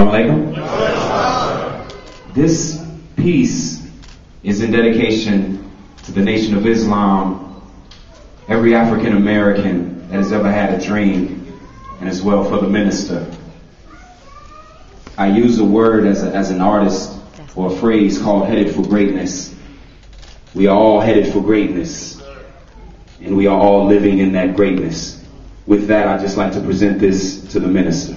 Assalamu alaikum. This piece is in dedication to the Nation of Islam, every African American that has ever had a dream, and as well for the minister. I use a word as an artist, or a phrase called headed for greatness. We are all headed for greatness, and we are all living in that greatness. With that, I'd just like to present this to the minister.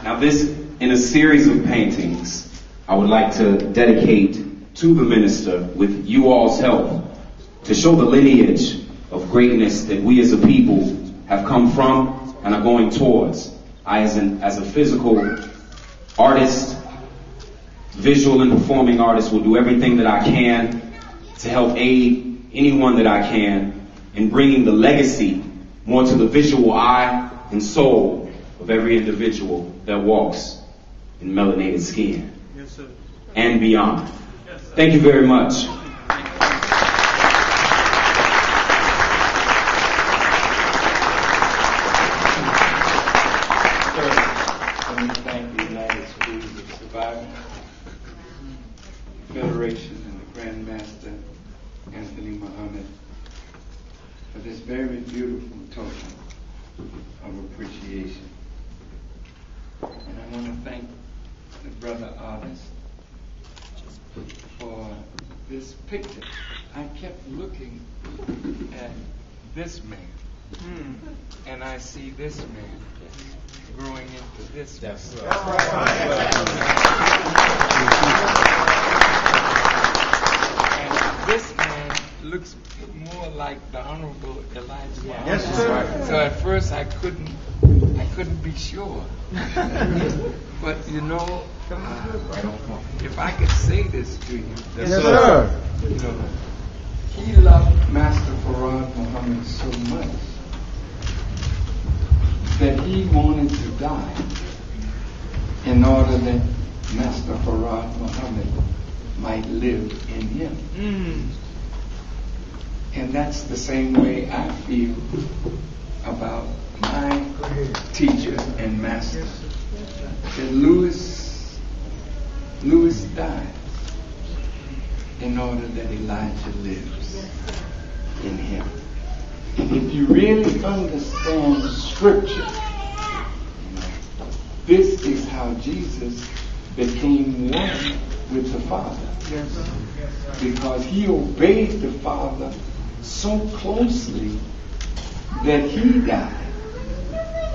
Now this, in a series of paintings, I would like to dedicate to the minister, with you all's help, to show the lineage of greatness that we as a people have come from and are going towards. I, as a physical artist, visual and performing artist, will do everything that I can to help aid anyone that I can in bringing the legacy more to the visual eye and soul of every individual that walks in melanated skin. Yes, sir. And beyond. Yes, sir. Thank you very much. Federation and the Grandmaster Anthony Muhammad for this very beautiful token of appreciation. And I want to thank the brother artist for this picture. I kept looking at this man, and I see this man growing into this man. This man looks more like the Honorable Elijah Muhammad. Yes, sir. So at first I couldn't be sure. But you know, if I could say this to you, yes, sir. You know, he loved Master Farrakhan Muhammad so much that he wanted to die in order that Master Farrakhan Muhammad might live in him. And that's the same way I feel about my teacher and master. That Louis died in order that Elijah lives in him. And if you really understand Scripture, this is how Jesus became one with the Father. Because he obeyed the Father so closely that he died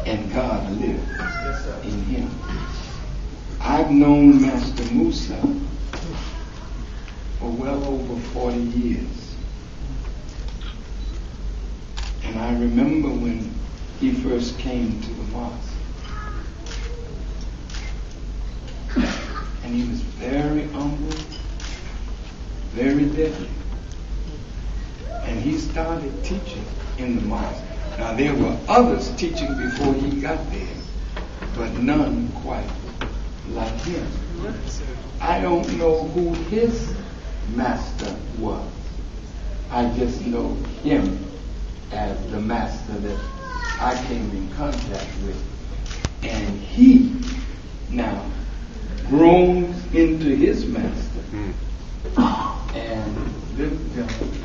and God lived in him. I've known Master Musa for well over 40 years. And I remember when he first came to the mosque. And he was very humble, very deadly. And he started teaching in the mosque. Now there were others teaching before he got there, but none quite like him. I don't know who his master was. I just know him as the master that I came in contact with. And he now grown into his master. And this gentleman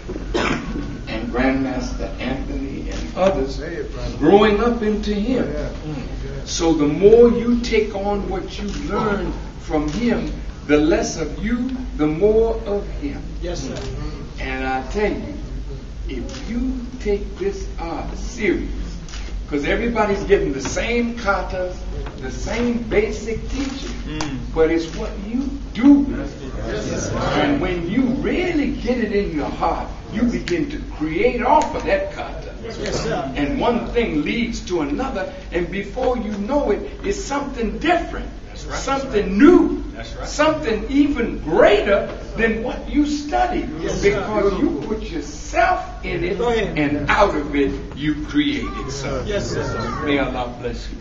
and Grandmaster Anthony and others growing up into him. So the more you take on what you learn from him, the less of you, the more of him. Yes, sir. And I tell you, if you take this art serious, because everybody's getting the same katas, the same basic teaching, but it's what you do. Yes, and when you really get it in your heart, you begin to create off of that kata. Yes, sir. And one thing leads to another, and before you know it, it's something different. right. Something new. That's right. Something even greater than what you studied. Yes, because you put yourself in it, and out of it you created something. Yes, sir. May Allah bless you.